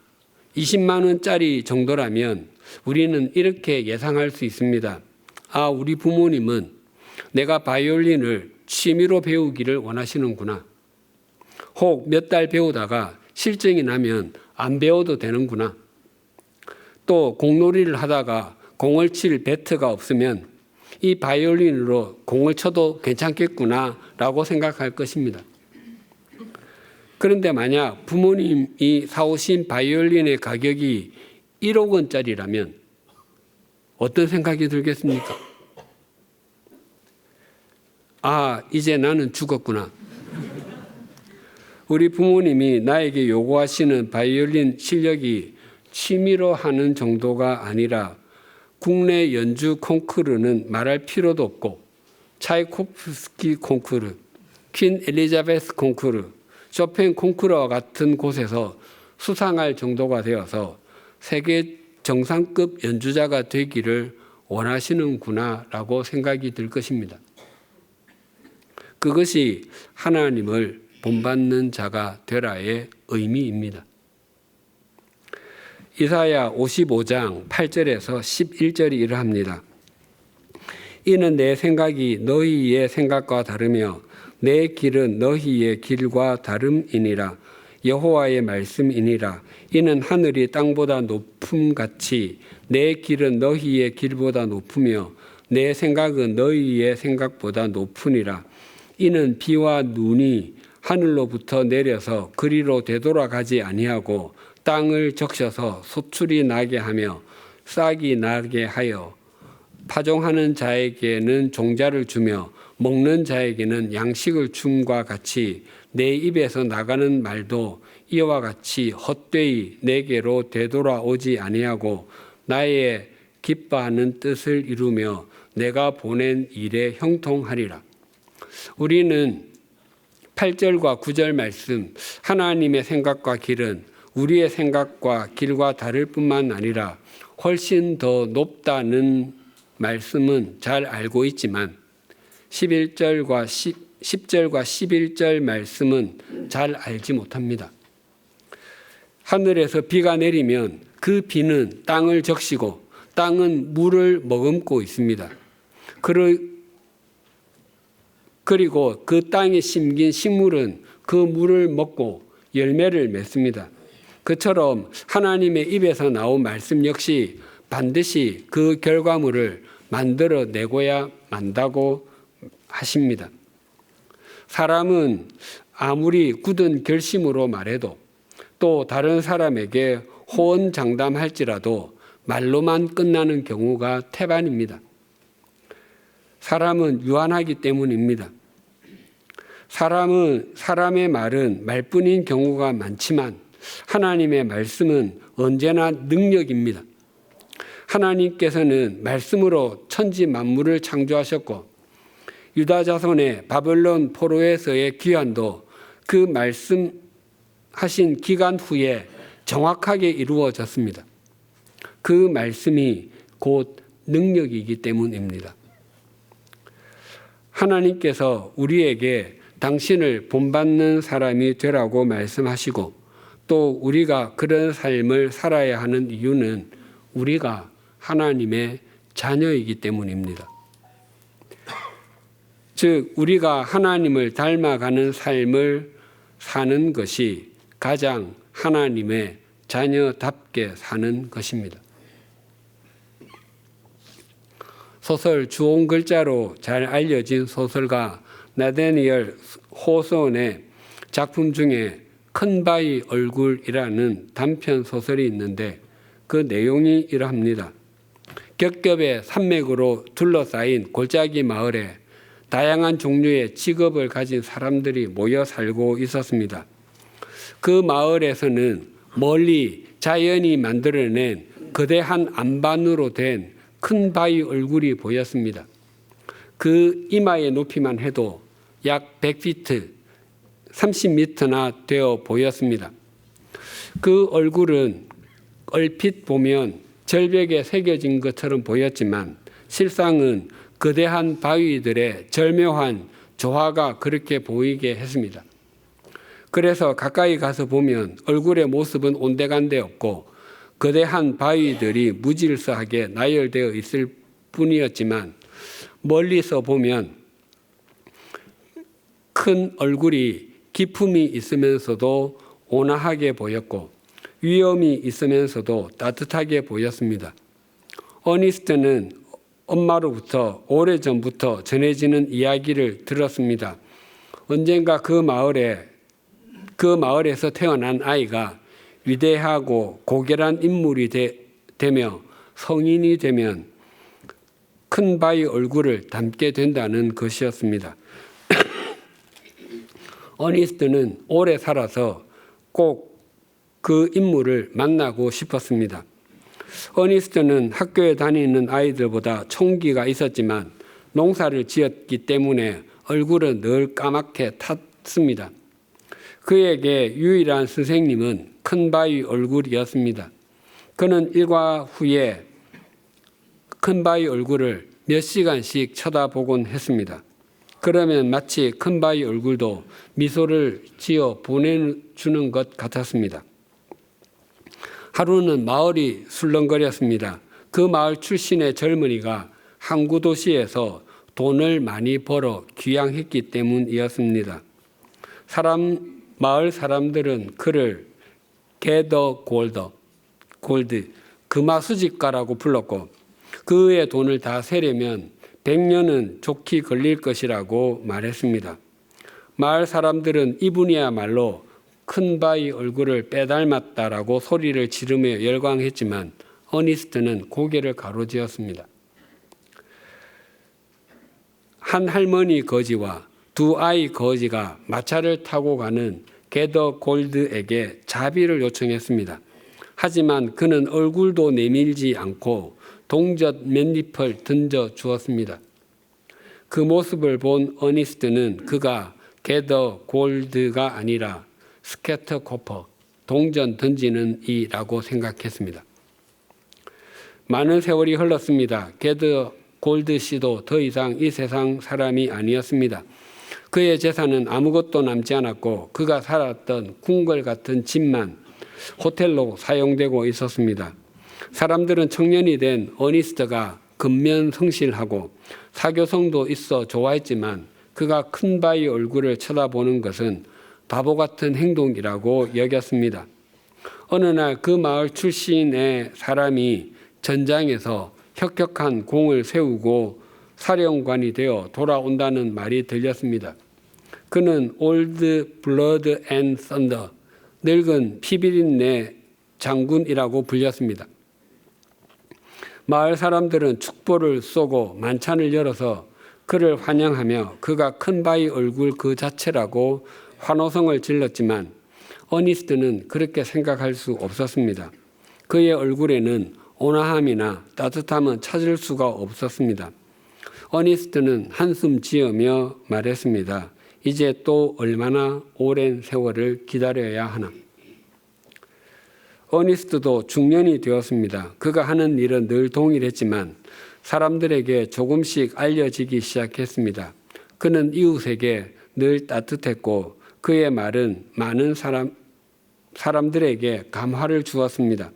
20만 원짜리 정도라면 우리는 이렇게 예상할 수 있습니다. 아, 우리 부모님은 내가 바이올린을 취미로 배우기를 원하시는구나. 혹 몇 달 배우다가 실증이 나면 안 배워도 되는구나. 또 공놀이를 하다가 공을 칠 배트가 없으면 이 바이올린으로 공을 쳐도 괜찮겠구나 라고 생각할 것입니다. 그런데 만약 부모님이 사오신 바이올린의 가격이 1억 원짜리라면 어떤 생각이 들겠습니까? 아, 이제 나는 죽었구나. 우리 부모님이 나에게 요구하시는 바이올린 실력이 취미로 하는 정도가 아니라 국내 연주 콩쿠르는 말할 필요도 없고 차이코프스키 콩쿠르, 퀸 엘리자베스 콩쿠르, 쇼팽 콩쿠르와 같은 곳에서 수상할 정도가 되어서 세계 정상급 연주자가 되기를 원하시는구나라고 생각이 들 것입니다. 그것이 하나님을 본받는 자가 되라의 의미입니다. 이사야 55장 8절에서 11절이 이러합니다. 이는 내 생각이 너희의 생각과 다르며 내 길은 너희의 길과 다름이니라. 여호와의 말씀이니라. 이는 하늘이 땅보다 높음같이 내 길은 너희의 길보다 높으며 내 생각은 너희의 생각보다 높으니라. 이는 비와 눈이 하늘로부터 내려서 그리로 되돌아가지 아니하고 땅을 적셔서 소출이 나게 하며 싹이 나게 하여 파종하는 자에게는 종자를 주며 먹는 자에게는 양식을 줌과 같이 내 입에서 나가는 말도 이와 같이 헛되이 내게로 되돌아오지 아니하고 나의 기뻐하는 뜻을 이루며 내가 보낸 일에 형통하리라. 우리는 8절과 9절 말씀, 하나님의 생각과 길은 우리의 생각과 길과 다를 뿐만 아니라 훨씬 더 높다는 말씀은 잘 알고 있지만 10절과 11절 말씀은 잘 알지 못합니다. 하늘에서 비가 내리면 그 비는 땅을 적시고 땅은 물을 머금고 있습니다. 그리고 그 땅에 심긴 식물은 그 물을 먹고 열매를 맺습니다. 그처럼 하나님의 입에서 나온 말씀 역시 반드시 그 결과물을 만들어내고야 만다고 하십니다. 사람은 아무리 굳은 결심으로 말해도 또 다른 사람에게 호언장담할지라도 말로만 끝나는 경우가 태반입니다. 사람은 유한하기 때문입니다. 사람의 말은 말뿐인 경우가 많지만 하나님의 말씀은 언제나 능력입니다. 하나님께서는 말씀으로 천지 만물을 창조하셨고 유다 자손의 바벨론 포로에서의 귀환도 그 말씀하신 기간 후에 정확하게 이루어졌습니다. 그 말씀이 곧 능력이기 때문입니다. 하나님께서 우리에게 당신을 본받는 사람이 되라고 말씀하시고 또 우리가 그런 삶을 살아야 하는 이유는 우리가 하나님의 자녀이기 때문입니다. 즉 우리가 하나님을 닮아가는 삶을 사는 것이 가장 하나님의 자녀답게 사는 것입니다. 소설 주홍 글자로 잘 알려진 소설가 나다니엘 호손의 작품 중에 큰 바위 얼굴이라는 단편 소설이 있는데 그 내용이 이러합니다. 겹겹의 산맥으로 둘러싸인 골짜기 마을에 다양한 종류의 직업을 가진 사람들이 모여 살고 있었습니다. 그 마을에서는 멀리 자연이 만들어낸 거대한 안반으로 된 큰 바위 얼굴이 보였습니다. 그 이마의 높이만 해도 약 100피트, 30m나 되어 보였습니다. 그 얼굴은 얼핏 보면 절벽에 새겨진 것처럼 보였지만 실상은 거대한 바위들의 절묘한 조화가 그렇게 보이게 했습니다. 그래서 가까이 가서 보면 얼굴의 모습은 온데간데 없고 거대한 바위들이 무질서하게 나열되어 있을 뿐이었지만 멀리서 보면 큰 얼굴이 기품이 있으면서도 온화하게 보였고 위엄이 있으면서도 따뜻하게 보였습니다. 어니스트는 엄마로부터 오래전부터 전해지는 이야기를 들었습니다. 언젠가 그 마을에서 태어난 아이가 위대하고 고결한 인물이 되며 성인이 되면 큰 바위 얼굴을 닮게 된다는 것이었습니다. 어니스트는 오래 살아서 꼭 그 인물을 만나고 싶었습니다. 어니스트는 학교에 다니는 아이들보다 총기가 있었지만 농사를 지었기 때문에 얼굴은 늘 까맣게 탔습니다. 그에게 유일한 선생님은 큰 바위 얼굴이었습니다. 그는 일과 후에 큰 바위 얼굴을 몇 시간씩 쳐다보곤 했습니다. 그러면 마치 큰 바위 얼굴도 미소를 지어 보내주는 것 같았습니다. 하루는 마을이 술렁거렸습니다. 그 마을 출신의 젊은이가 항구 도시에서 돈을 많이 벌어 귀향했기 때문이었습니다. 마을 사람들은 그를 게더 골드, 금화수집가라고 불렀고 그의 돈을 다 세려면 100년은 좋게 걸릴 것이라고 말했습니다. 마을 사람들은 이분이야말로 큰 바위 얼굴을 빼닮았다라고 소리를 지르며 열광했지만 어니스트는 고개를 가로지었습니다. 한 할머니 거지와 두 아이 거지가 마차를 타고 가는 게더 골드에게 자비를 요청했습니다. 하지만 그는 얼굴도 내밀지 않고 동젓 맨잎을 던져 주었습니다. 그 모습을 본 어니스트는 그가 게더 골드가 아니라 스캐터 코퍼, 동전 던지는 이라고 생각했습니다. 많은 세월이 흘렀습니다. 게더 골드 씨도 더 이상 이 세상 사람이 아니었습니다. 그의 재산은 아무것도 남지 않았고 그가 살았던 궁궐 같은 집만 호텔로 사용되고 있었습니다. 사람들은 청년이 된 어니스트가 근면성실하고 사교성도 있어 좋아했지만 그가 큰 바위 얼굴을 쳐다보는 것은 바보 같은 행동이라고 여겼습니다. 어느 날 그 마을 출신의 사람이 전장에서 혁혁한 공을 세우고 사령관이 되어 돌아온다는 말이 들렸습니다. 그는 올드 블러드 앤 썬더, 늙은 피비린내 장군이라고 불렸습니다. 마을 사람들은 축보를 쏘고 만찬을 열어서 그를 환영하며 그가 큰 바위 얼굴 그 자체라고 환호성을 질렀지만 어니스트는 그렇게 생각할 수 없었습니다. 그의 얼굴에는 온화함이나 따뜻함은 찾을 수가 없었습니다. 어니스트는 한숨 지으며 말했습니다. 이제 또 얼마나 오랜 세월을 기다려야 하나. 어니스트도 중년이 되었습니다. 그가 하는 일은 늘 동일했지만 사람들에게 조금씩 알려지기 시작했습니다. 그는 이웃에게 늘 따뜻했고 그의 말은 많은 사람들에게 감화를 주었습니다.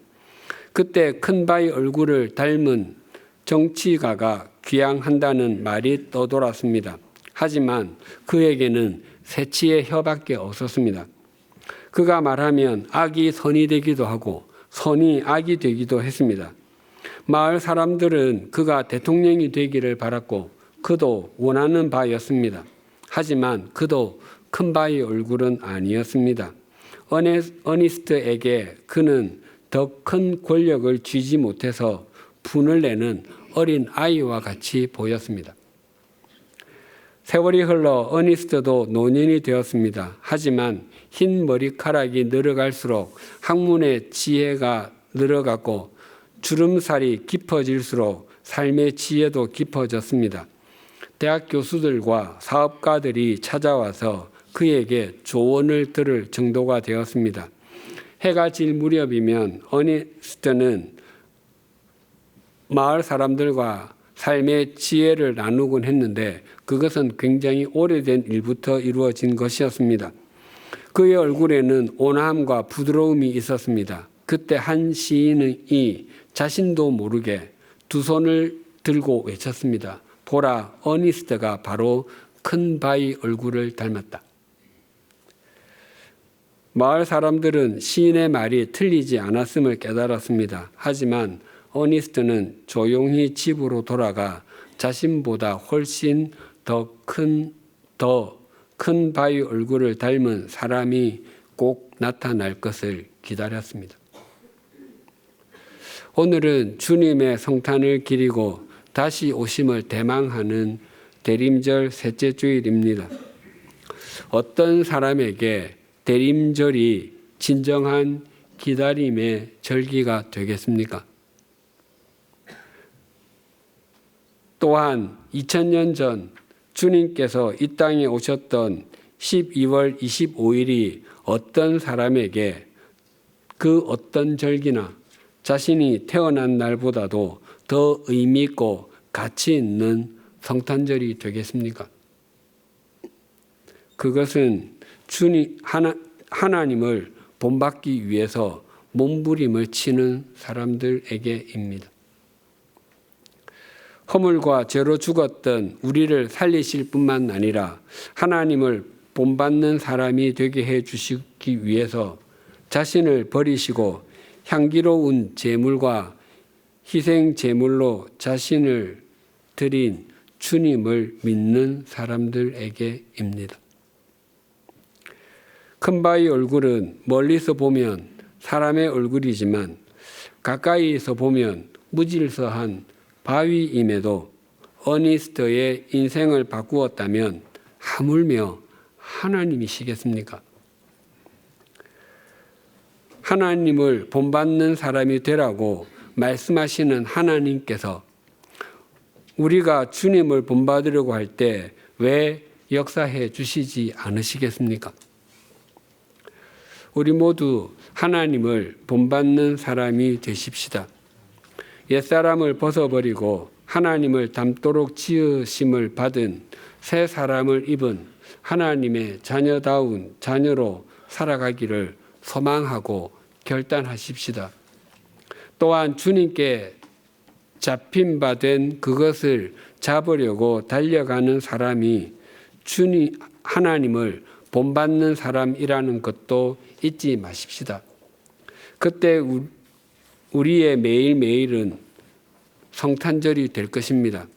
그때 큰 바위 얼굴을 닮은 정치가가 귀향한다는 말이 떠돌았습니다. 하지만 그에게는 새치의 혀밖에 없었습니다. 그가 말하면 악이 선이 되기도 하고 선이 악이 되기도 했습니다. 마을 사람들은 그가 대통령이 되기를 바랐고 그도 원하는 바였습니다. 하지만 그도 큰 바위 얼굴은 아니었습니다. 어니스트에게 그는 더 큰 권력을 쥐지 못해서 분을 내는 어린 아이와 같이 보였습니다. 세월이 흘러 어니스트도 노년이 되었습니다. 하지만 흰 머리카락이 늘어갈수록 학문의 지혜가 늘어갔고 주름살이 깊어질수록 삶의 지혜도 깊어졌습니다. 대학 교수들과 사업가들이 찾아와서 그에게 조언을 들을 정도가 되었습니다. 해가 질 무렵이면 어니스트는 마을 사람들과 삶의 지혜를 나누곤 했는데 그것은 굉장히 오래된 일부터 이루어진 것이었습니다. 그의 얼굴에는 온화함과 부드러움이 있었습니다. 그때 한 시인이 자신도 모르게 두 손을 들고 외쳤습니다. 보라, 어니스트가 바로 큰 바위 얼굴을 닮았다. 마을 사람들은 시인의 말이 틀리지 않았음을 깨달았습니다. 하지만 어니스트는 조용히 집으로 돌아가 자신보다 훨씬 더 큰 바위 얼굴을 닮은 사람이 꼭 나타날 것을 기다렸습니다. 오늘은 주님의 성탄을 기리고 다시 오심을 대망하는 대림절 셋째 주일입니다. 어떤 사람에게 대림절이 진정한 기다림의 절기가 되겠습니까? 또한 2000년 전 주님께서 이 땅에 오셨던 12월 25일이 어떤 사람에게 그 어떤 절기나 자신이 태어난 날보다도 더 의미 있고 가치 있는 성탄절이 되겠습니까? 그것은 하나님을 본받기 위해서 몸부림을 치는 사람들에게입니다. 허물과 죄로 죽었던 우리를 살리실 뿐만 아니라 하나님을 본받는 사람이 되게 해 주시기 위해서 자신을 버리시고 향기로운 제물과 희생 제물로 자신을 드린 주님을 믿는 사람들에게입니다. 큰 바위 얼굴은 멀리서 보면 사람의 얼굴이지만 가까이서 보면 무질서한 바위임에도 어니스트의 인생을 바꾸었다면 하물며 하나님이시겠습니까? 하나님을 본받는 사람이 되라고 말씀하시는 하나님께서 우리가 주님을 본받으려고 할 때 왜 역사해 주시지 않으시겠습니까? 우리 모두 하나님을 본받는 사람이 되십시다. 옛사람을 벗어버리고 하나님을 닮도록 지으심을 받은 새 사람을 입은 하나님의 자녀다운 자녀로 살아가기를 소망하고 결단하십시다. 또한 주님께 잡힌 바 된 그것을 잡으려고 달려가는 사람이 하나님을 본받는 사람이라는 것도 잊지 마십시다. 그때 우리의 매일매일은 성탄절이 될 것입니다.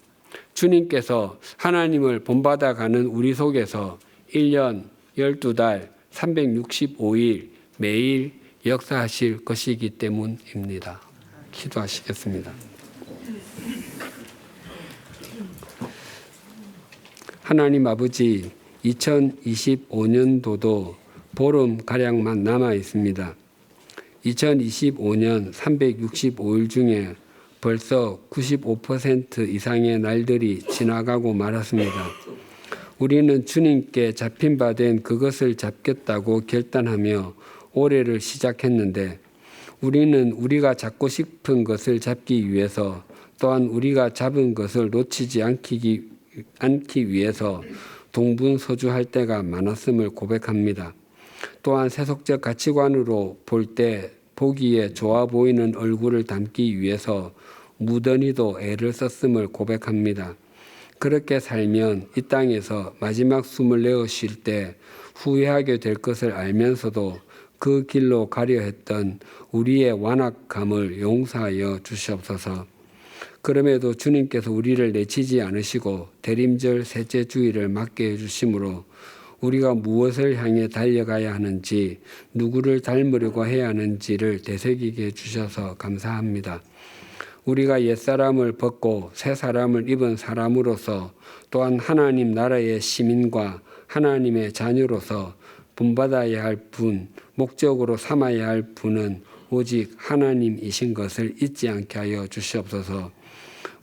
주님께서 하나님을 본받아가는 우리 속에서 1년 12달 365일 매일 역사하실 것이기 때문입니다. 기도하시겠습니다. 하나님 아버지, 2025년도도 보름가량만 남아 있습니다. 2025년 365일 중에 벌써 95% 이상의 날들이 지나가고 말았습니다. 우리는 주님께 잡힌 바 된 그것을 잡겠다고 결단하며 올해를 시작했는데 우리는 우리가 잡고 싶은 것을 잡기 위해서 또한 우리가 잡은 것을 놓치지 않기 위해서 동분서주할 때가 많았음을 고백합니다. 또한 세속적 가치관으로 볼 때 보기에 좋아 보이는 얼굴을 담기 위해서 무던히도 애를 썼음을 고백합니다. 그렇게 살면 이 땅에서 마지막 숨을 내어 쉴 때 후회하게 될 것을 알면서도 그 길로 가려 했던 우리의 완악함을 용서하여 주시옵소서. 그럼에도 주님께서 우리를 내치지 않으시고 대림절 셋째 주일을 맞게 해주심으로 우리가 무엇을 향해 달려가야 하는지, 누구를 닮으려고 해야 하는지를 되새기게 해주셔서 감사합니다. 우리가 옛사람을 벗고 새 사람을 입은 사람으로서 또한 하나님 나라의 시민과 하나님의 자녀로서 본받아야 할 분, 목적으로 삼아야 할 분은 오직 하나님이신 것을 잊지 않게 하여 주시옵소서.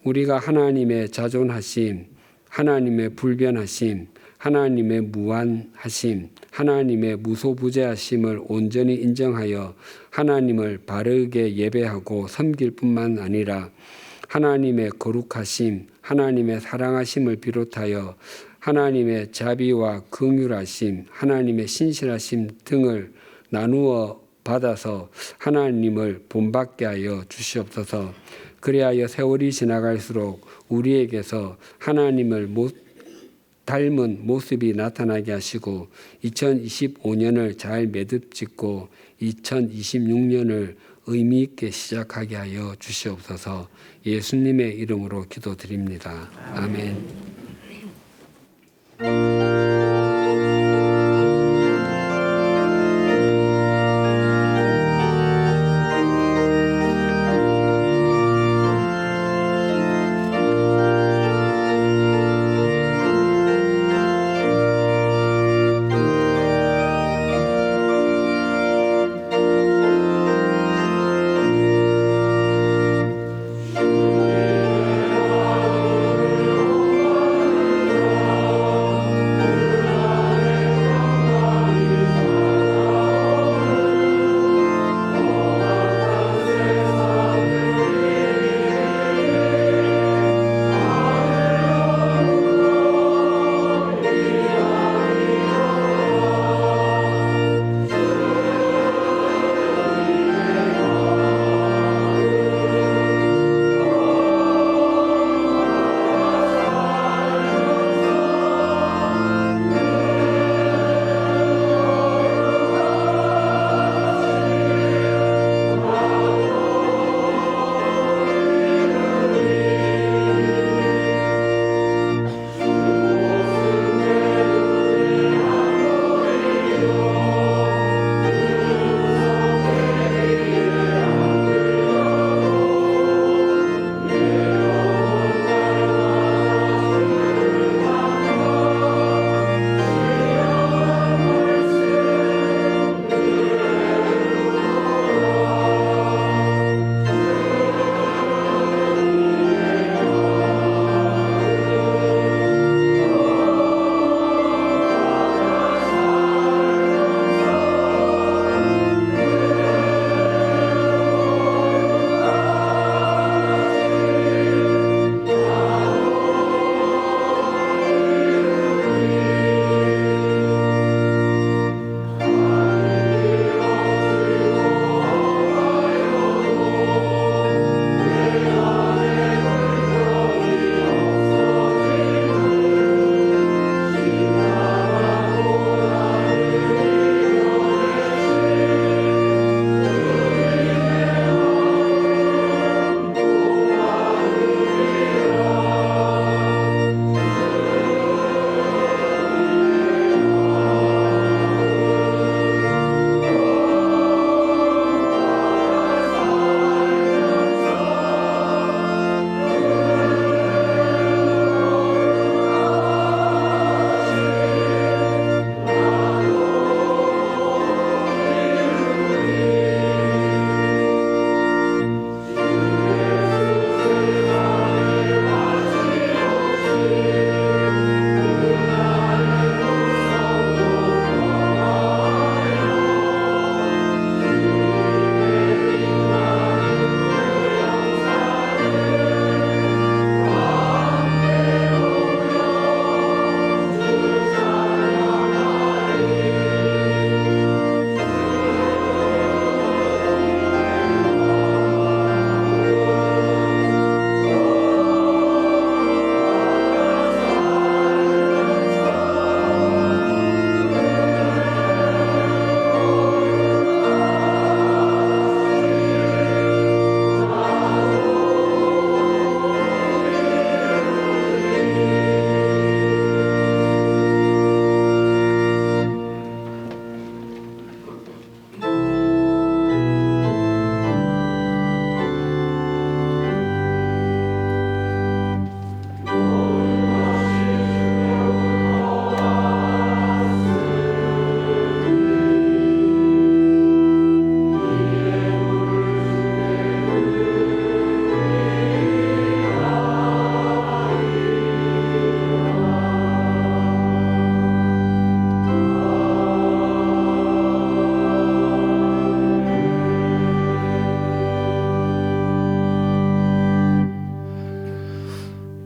우리가 하나님의 자존하심, 하나님의 불변하심, 하나님의 무한하심, 하나님의 무소부재하심을 온전히 인정하여 하나님을 바르게 예배하고 섬길 뿐만 아니라 하나님의 거룩하심, 하나님의 사랑하심을 비롯하여 하나님의 자비와 긍휼하심, 하나님의 신실하심 등을 나누어 받아서 하나님을 본받게 하여 주시옵소서. 그리하여 세월이 지나갈수록 우리에게서 하나님을 닮은 모습이 나타나게 하시고 2025년을 잘 매듭짓고 2026년을 의미 있게 시작하게 하여 주시옵소서. 예수님의 이름으로 기도드립니다. 아멘.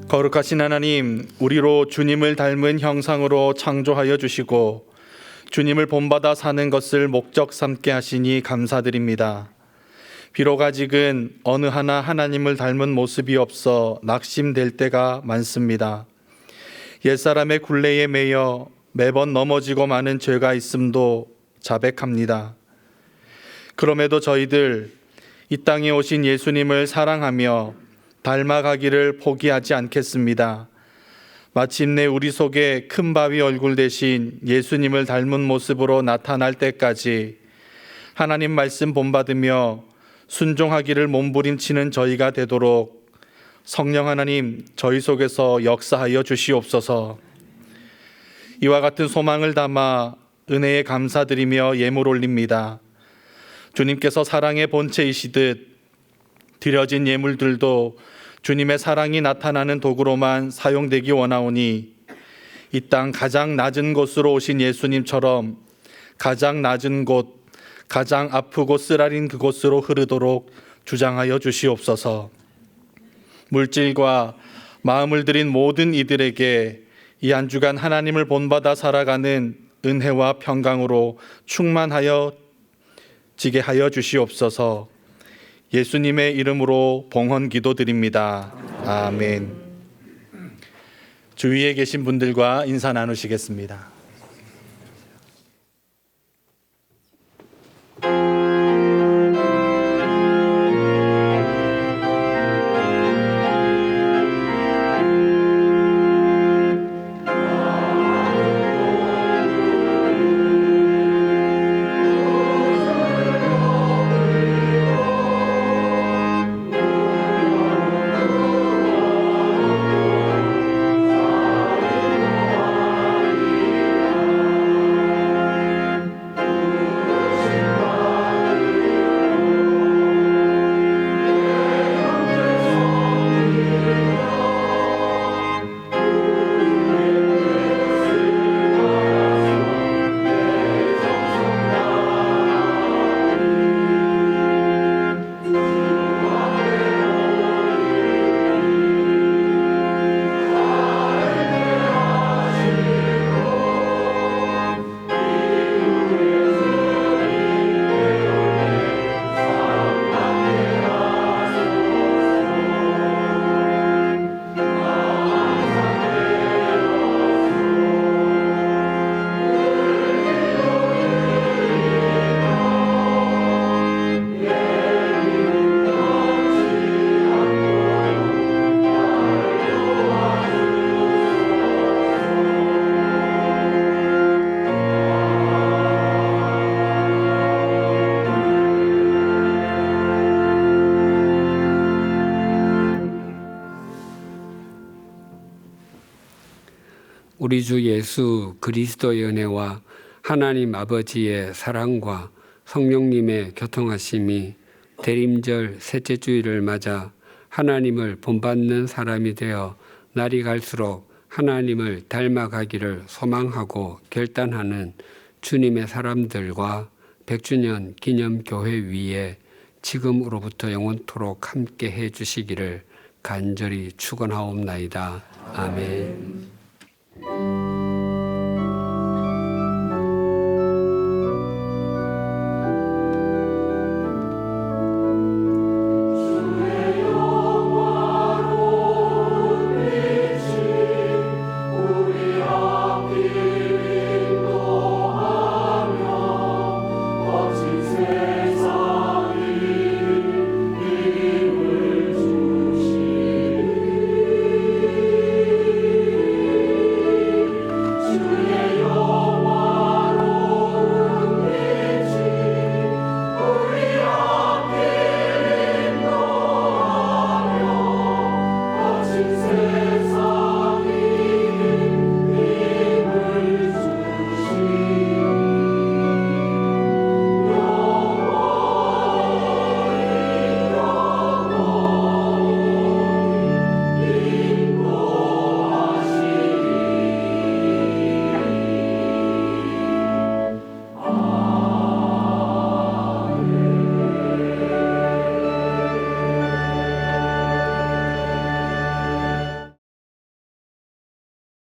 거룩하신 하나님, 우리로 주님을 닮은 형상으로 창조하여 주시고 주님을 본받아 사는 것을 목적 삼게 하시니 감사드립니다. 비록 아직은 어느 하나 하나님을 닮은 모습이 없어 낙심될 때가 많습니다. 옛사람의 굴레에 매여 매번 넘어지고 마는 죄가 있음도 자백합니다. 그럼에도 저희들 이 땅에 오신 예수님을 사랑하며 닮아가기를 포기하지 않겠습니다. 마침내 우리 속에 큰 바위 얼굴 대신 예수님을 닮은 모습으로 나타날 때까지 하나님 말씀 본받으며 순종하기를 몸부림치는 저희가 되도록 성령 하나님 저희 속에서 역사하여 주시옵소서. 이와 같은 소망을 담아 은혜에 감사드리며 예물 올립니다. 주님께서 사랑의 본체이시듯 드려진 예물들도 주님의 사랑이 나타나는 도구로만 사용되기 원하오니 이 땅 가장 낮은 곳으로 오신 예수님처럼 가장 낮은 곳, 가장 아프고 쓰라린 그곳으로 흐르도록 주장하여 주시옵소서. 물질과 마음을 들인 모든 이들에게 이 한 주간 하나님을 본받아 살아가는 은혜와 평강으로 충만하여 지게 하여 주시옵소서. 예수님의 이름으로 봉헌 기도드립니다. 아멘. 주위에 계신 분들과 인사 나누시겠습니다. 우리 주 예수 그리스도의 은혜와 하나님 아버지의 사랑과 성령님의 교통하심이 대림절 셋째 주일을 맞아 하나님을 본받는 사람이 되어 날이 갈수록 하나님을 닮아가기를 소망하고 결단하는 주님의 사람들과 100주년 기념교회 위에 지금으로부터 영원토록 함께 해 주시기를 간절히 축원하옵나이다. 아멘.